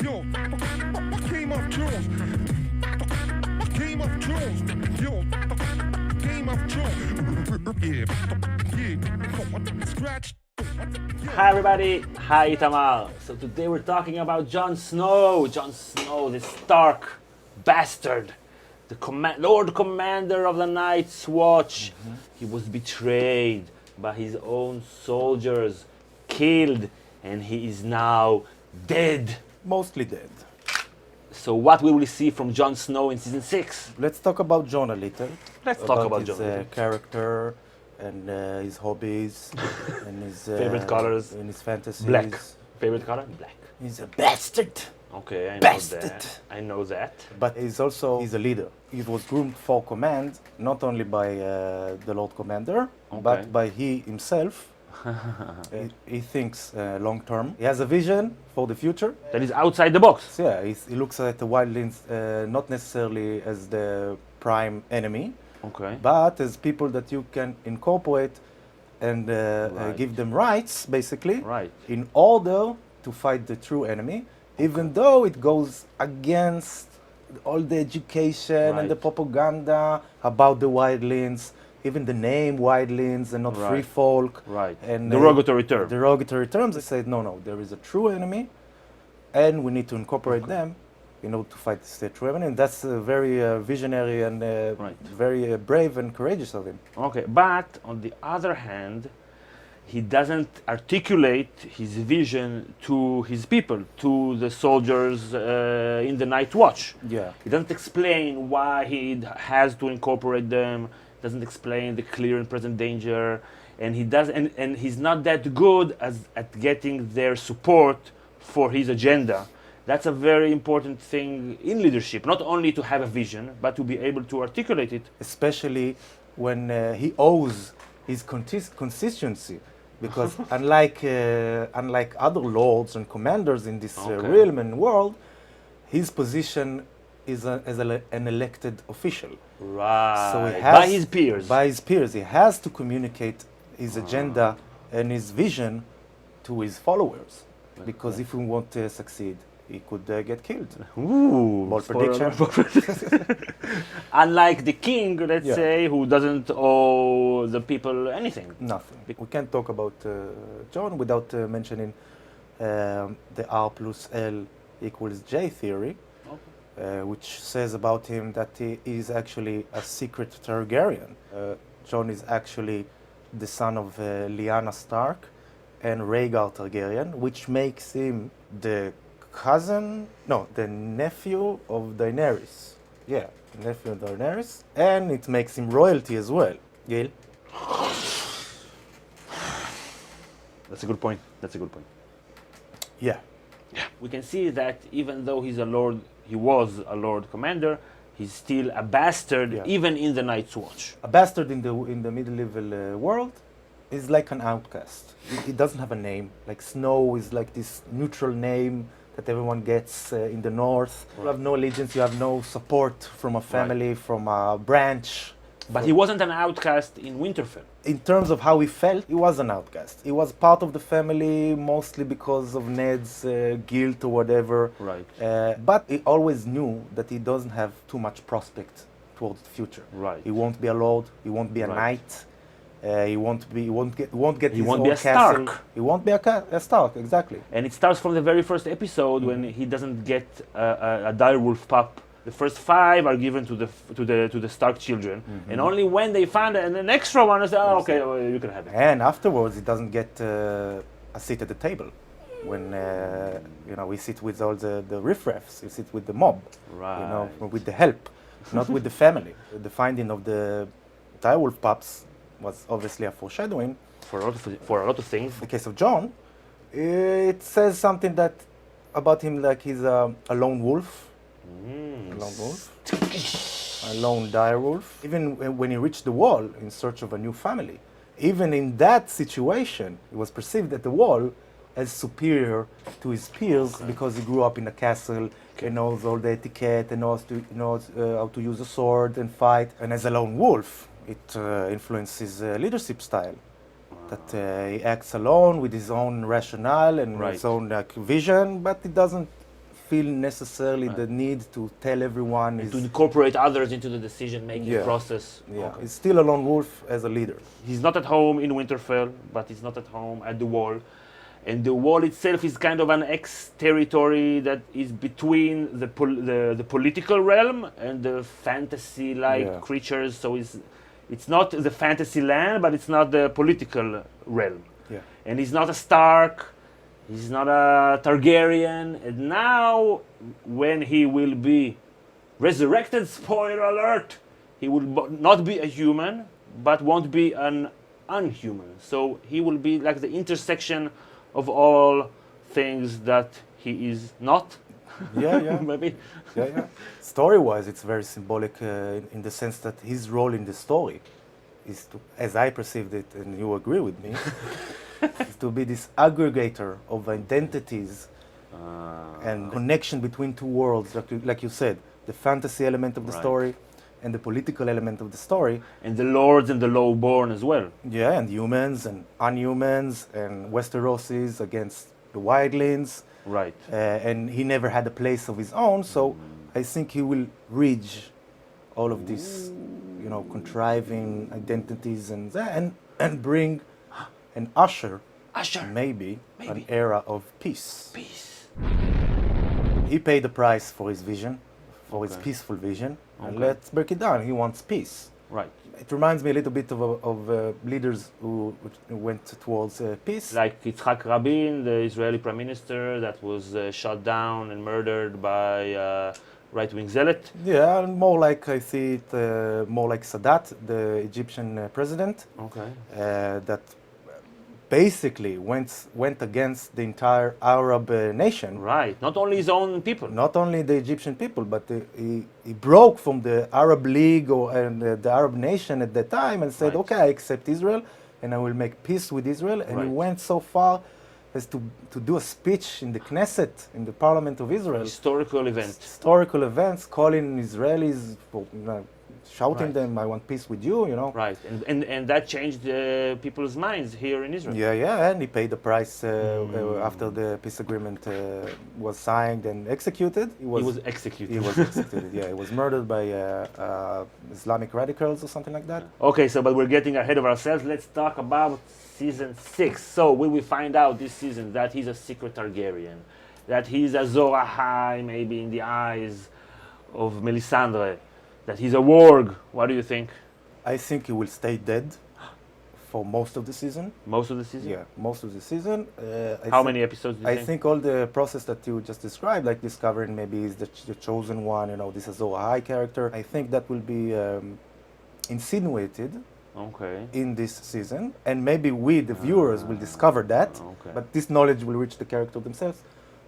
Yo, Game of Thrones. Game of Thrones. Yo, Game of Thrones. Yeah. Scratch. Hi everybody, hi Itamar. So today we're talking about Jon Snow. Jon Snow, the Stark bastard, the Lord Commander of the Night's Watch. He was betrayed by his own soldiers, killed, and he is now dead. Mostly dead. So what will we see from Jon Snow in season 6? Let's talk about Jon a little. Let's talk about his Jon a little. character and his hobbies and his Favorite colors? and his fantasies. Black. Favorite color? Black. He's a bastard. Okay, I know Bastard. that. I know that. But he's a leader. He was groomed for command, not only by the Lord Commander, Okay. but by he himself. He thinks long term. He has a vision for the future. That is outside the box. So yeah, he looks at the wildlings not necessarily as the prime enemy, Okay. but as people that you can incorporate and Right. give them rights, basically, Right. in order to fight the true enemy, even though it goes against all the education and the Right. propaganda about the wildlings, even the name wildlings and not Right. free folk. Right. And Derogatory term. derogatory terms. They said, no, there is a true enemy, and we need to incorporate them in order to fight this true enemy. And that's very visionary and Right. very brave and courageous of him. Okay, but on the other hand, he doesn't articulate his vision to his people, to the soldiers in the Night Watch. Yeah. He doesn't explain why he has to incorporate them. Doesn't explain the clear and present danger, and he does, and he's not that good at getting their support for his agenda. That's a very important thing in leadership, not only to have a vision, but to be able to articulate it. Especially when he owes his consistency, because unlike other lords and commanders in this Okay. realm and world, his position is as an elected official. Right. So he has, by his peers. By his peers, he has to communicate his agenda and his vision to his followers, because if he want to succeed, he could get killed. Ooh, Bold spoiler prediction. Unlike the king, let's Yeah. say, who doesn't owe the people anything. Nothing. We can't talk about Jon without mentioning the R plus L equals J theory, which says about him that he is actually a secret Targaryen. Jon is actually the son of Lyanna Stark and Rhaegar Targaryen, which makes him the nephew of Daenerys. Yeah, nephew of Daenerys, and it makes him royalty as well. Gail? That's a good point. That's a good point. Yeah. We can see that even though he was a Lord Commander, he's still a bastard, Yeah. even in the Night's Watch. A bastard in the medieval world is like an outcast. He doesn't have a name. Like Snow is like this neutral name that everyone gets in the north. You have no allegiance, you have no support from a family, from a branch. But he wasn't an outcast in Winterfell. In terms of how he felt, he was an outcast. He was part of the family mostly because of Ned's guilt or whatever. Right. But he always knew that he doesn't have too much prospect towards the future. Right. He won't be a lord. He won't be a Right. knight. He won't get He his won't own be a castle. Stark. He won't be a Stark, exactly. And it starts from the very first episode when he doesn't get a direwolf pup. The first 5 are given to the Stark children, and only when they find an extra one, they say, "Oh, okay, well, you can have it." And afterwards, he doesn't get a seat at the table. When we sit with all the riffraffs, we sit with the mob, Right. with the help, not with the family. The finding of the direwolf pups was obviously a foreshadowing. For a lot of things. In the case of Jon, it says something about him, like he's a lone wolf. A lone wolf. A lone direwolf. Even when he reached the wall in search of a new family, even in that situation, he was perceived at the wall as superior to his peers because he grew up in a castle and knows all the etiquette and knows how to use a sword and fight. And as a lone wolf, it influenced his leadership style. That he acts alone with his own rationale and his own vision, but it doesn't feel necessarily the need to tell everyone. To incorporate others into the decision-making process. Yeah, Okay. he's still a lone wolf as a leader. He's not at home in Winterfell, but he's not at home at the Wall. And the Wall itself is kind of an ex-territory that is between the political realm and the fantasy-like creatures. So it's not the fantasy land, but it's not the political realm. Yeah. And he's not a Stark, he's not a Targaryen. And now, when he will be resurrected, spoiler alert, he will not be a human, but won't be an unhuman. So he will be like the intersection of all things that he is not. Yeah. Maybe. Yeah. Story-wise, it's very symbolic in the sense that his role in the story is to, as I perceived it, and you agree with me, is to be this aggregator of identities and connection between two worlds, like you said, the fantasy element of the story and the political element of the story. And the lords and the lowborn as well. Yeah, and humans and unhumans and Westerosis against the wildlings. Right. And he never had a place of his own, so I think he will bridge all of these, contriving identities and bring and usher maybe an era of peace. He paid the price for his vision, for his peaceful vision. And let's break it down. He wants peace. Right. It reminds me a little bit of leaders who went towards peace. Like Yitzhak Rabin, the Israeli prime minister that was shot down and murdered by right-wing zealot. Yeah, more like I see it, more like Sadat, the Egyptian president. Okay. That basically went against the entire Arab nation. Right. Not only his own people. Not only the Egyptian people, but he broke from the Arab League and the Arab nation at that time and said, okay, I accept Israel and I will make peace with Israel. And he went so far as to do a speech in the Knesset, in the Parliament of Israel. Historical event. Historical events, calling Israelis, shouting them, I want peace with you, Right, and that changed people's minds here in Israel. Yeah, and he paid the price after the peace agreement was signed and executed. He was executed. He was executed, yeah. He was murdered by Islamic radicals or something like that. Okay, but we're getting ahead of ourselves. Let's talk about season 6. So will we find out this season that he's a secret Targaryen, that he's a Azor Ahai, maybe in the eyes of Melisandre, that he's a warg? What do you think? I think he will stay dead for most of the season. Most of the season? Yeah, most of the season. How many episodes do you think? I think all the process that you just described, like discovering maybe is the chosen one, this Azor Ahai character, I think that will be insinuated in this season. And maybe we, the viewers, will discover that. But this knowledge will reach the character themselves,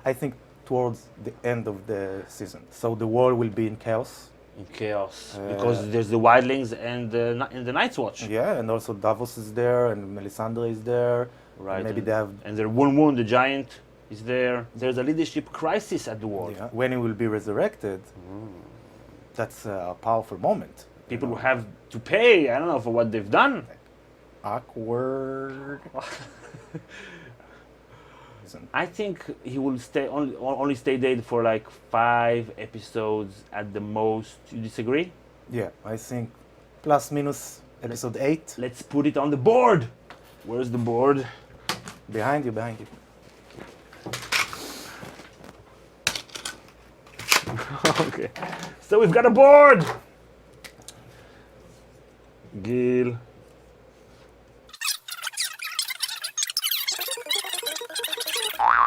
I think, towards the end of the season. So the world will be in chaos. In chaos, because there's the wildlings and the Night's Watch. Yeah, and also Davos is there, and Melisandre is there. Right. Maybe they have. And their Woon, the giant, is there. There's a leadership crisis at the war. Yeah. When he will be resurrected, that's a powerful moment. People will have to pay, I don't know, for what they've done. Awkward. I think he will only stay dead for like 5 episodes at the most. You disagree? Yeah, I think plus minus episode 8. Let's put it on the board. Where's the board? Behind you. Okay. So we've got a board. Gil.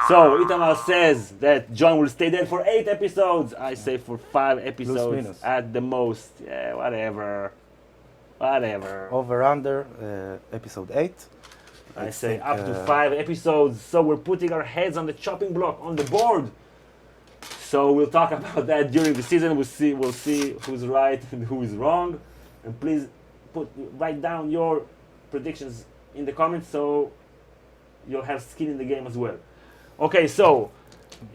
So Itamar says that Jon will stay dead for 8 episodes. I say for 5 episodes at the most. Yeah, whatever. Over under episode 8. I say up to 5 episodes. So we're putting our heads on the chopping block on the board. So we'll talk about that during the season. We'll see who's right and who is wrong. And please write down your predictions in the comments so you'll have skin in the game as well. Okay, so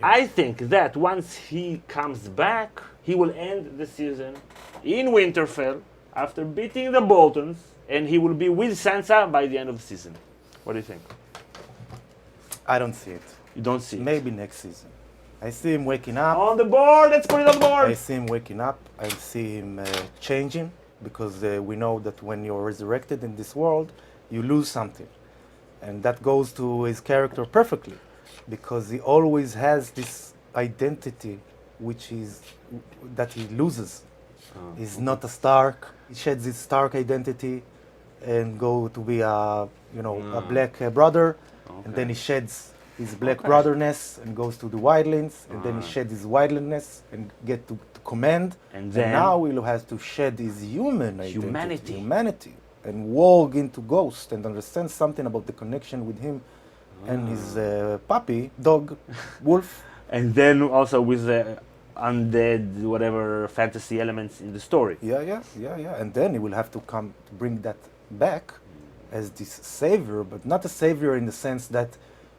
I think that once he comes back, he will end the season in Winterfell after beating the Boltons, and he will be with Sansa by the end of the season. What do you think? I don't see it. You don't see it? Maybe next season. I see him waking up. On the board, let's put it on the I board. see him waking up. I see him changing, because we know that when you're resurrected in this world, you lose something. And that goes to his character perfectly, because he always has this identity which is that he loses. He's not a Stark. He sheds his Stark identity and go to be a black brother, and then he sheds his black brotherness and goes to the wildlings, and then he sheds his wildlingness and get to command. And then now he has to shed his Humanity. humanity, and walk into Ghost and understand something about the connection with him and his puppy, dog, wolf. And then also with the undead, whatever fantasy elements in the story. Yeah. And then he will have to come to bring that back as this savior, but not a savior in the sense that,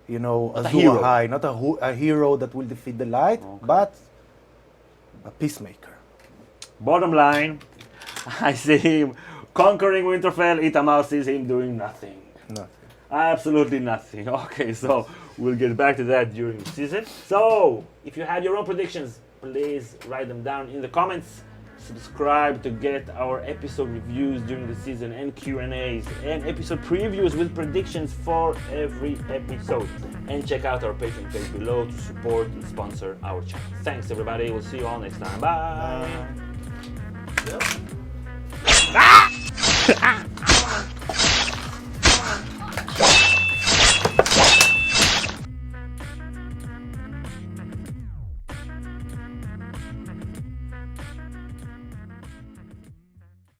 a hero. Azur Ahai, not a hero that will defeat the light, but a peacemaker. Bottom line, I see him conquering Winterfell. Itamar sees him doing nothing. Nothing. Absolutely nothing. Okay, so we'll get back to that during the season. So, if you have your own predictions, please write them down in the comments. Subscribe to get our episode reviews during the season and Q&As and episode previews with predictions for every episode. And check out our Patreon page below to support and sponsor our channel. Thanks everybody. We'll see you all next time. Bye. Yep.